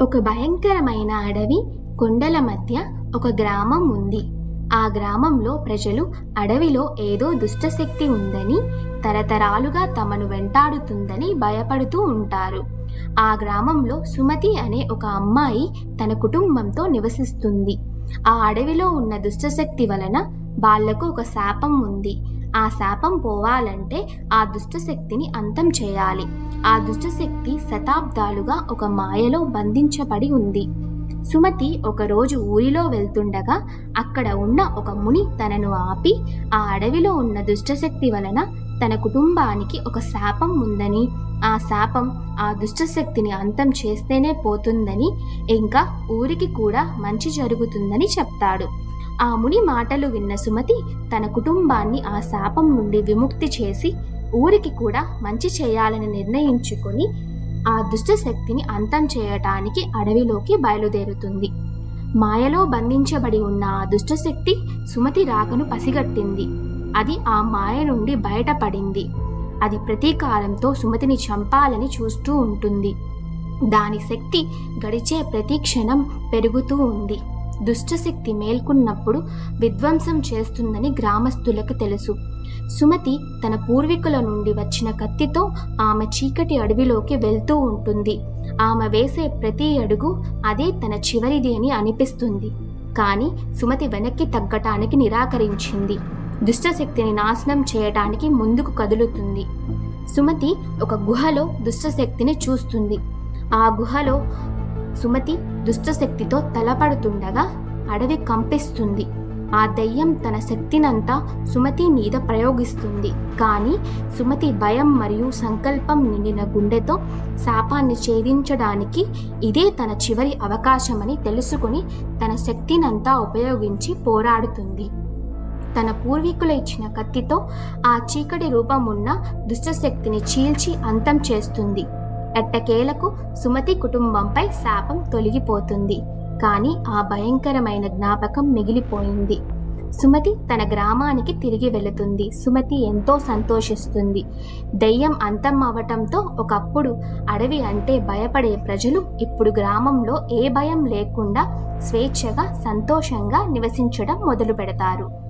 ఒక భయంకరమైన అడవి, కొండల మధ్య ఒక గ్రామం ఉంది. ఆ గ్రామంలో ప్రజలు అడవిలో ఏదో దుష్టశక్తి ఉందని, తరతరాలుగా తమను వెంటాడుతుందని భయపడుతూ ఉంటారు. ఆ గ్రామంలో సుమతి అనే ఒక అమ్మాయి తన కుటుంబంతో నివసిస్తుంది. ఆ అడవిలో ఉన్న దుష్టశక్తి వలన వాళ్లకు ఒక శాపం ఉంది. ఆ శాపం పోవాలంటే ఆ దుష్టశక్తిని అంతం చేయాలి. ఆ దుష్టశక్తి శతాబ్దాలుగా ఒక మాయలో బంధించబడి ఉంది. సుమతి ఒకరోజు ఊరిలో వెళ్తుండగా అక్కడ ఉన్న ఒక ముని తనను ఆపి, ఆ అడవిలో ఉన్న దుష్టశక్తి వలన తన కుటుంబానికి ఒక శాపం ఉందని, ఆ శాపం ఆ దుష్టశక్తిని అంతం చేస్తేనే పోతుందని, ఇంకా ఊరికి కూడా మంచి జరుగుతుందని చెప్తాడు. ఆ ముని మాటలు విన్న సుమతి తన కుటుంబాన్ని ఆ శాపం నుండి విముక్తి చేసి ఊరికి కూడా మంచి చేయాలని నిర్ణయించుకొని ఆ దుష్టశక్తిని అంతం చేయటానికి అడవిలోకి బయలుదేరుతుంది. మాయలో బంధించబడి ఉన్న ఆ దుష్టశక్తి సుమతి రాకను పసిగట్టింది. అది ఆ మాయ నుండి బయటపడింది. అది ప్రతీకారంతో సుమతిని చంపాలని చూస్తూ ఉంటుంది. దాని శక్తి గడిచే ప్రతి క్షణం పెరుగుతూ ఉంది. దుష్టశక్తి మేల్కొన్నప్పుడు విధ్వంసం చేస్తుందని గ్రామస్తులకు తెలుసు. సుమతి తన పూర్వీకుల నుండి వచ్చిన కత్తితో ఆమె చీకటి అడవిలోకి వెళ్తూ ఉంటుంది. ఆమె వేసే ప్రతి అడుగు అదే తన చివరిది అని అనిపిస్తుంది. కానీ సుమతి వెనక్కి తగ్గటానికి నిరాకరించింది. దుష్టశక్తిని నాశనం చేయటానికి ముందుకు కదులుతుంది. సుమతి ఒక గుహలో దుష్టశక్తిని చూస్తుంది. ఆ గుహలో సుమతి దుష్టశక్తితో తలపడుతుండగా అడవి కంపిస్తుంది. ఆ దయ్యం తన శక్తినంతా సుమతి మీద ప్రయోగిస్తుంది. కానీ సుమతి భయం మరియు సంకల్పం నిండిన గుండెతో శాపాన్ని ఛేదించడానికి ఇదే తన చివరి అవకాశమని తెలుసుకుని తన శక్తినంతా ఉపయోగించి పోరాడుతుంది. తన పూర్వీకులు ఇచ్చిన కత్తితో ఆ చీకటి రూపం ఉన్న దుష్టశక్తిని చీల్చి అంతం చేస్తుంది. ఎట్టకేలకు సుమతి కుటుంబంపై శాపం తొలగిపోతుంది. కానీ ఆ భయంకరమైన జ్ఞాపకం మిగిలిపోయింది. సుమతి తన గ్రామానికి తిరిగి వెళుతుంది. సుమతి ఎంతో సంతోషిస్తుంది. దయ్యం అంతం అవటంతో ఒకప్పుడు అడవి అంటే భయపడే ప్రజలు ఇప్పుడు గ్రామంలో ఏ భయం లేకుండా స్వేచ్ఛగా సంతోషంగా నివసించడం మొదలు పెడతారు.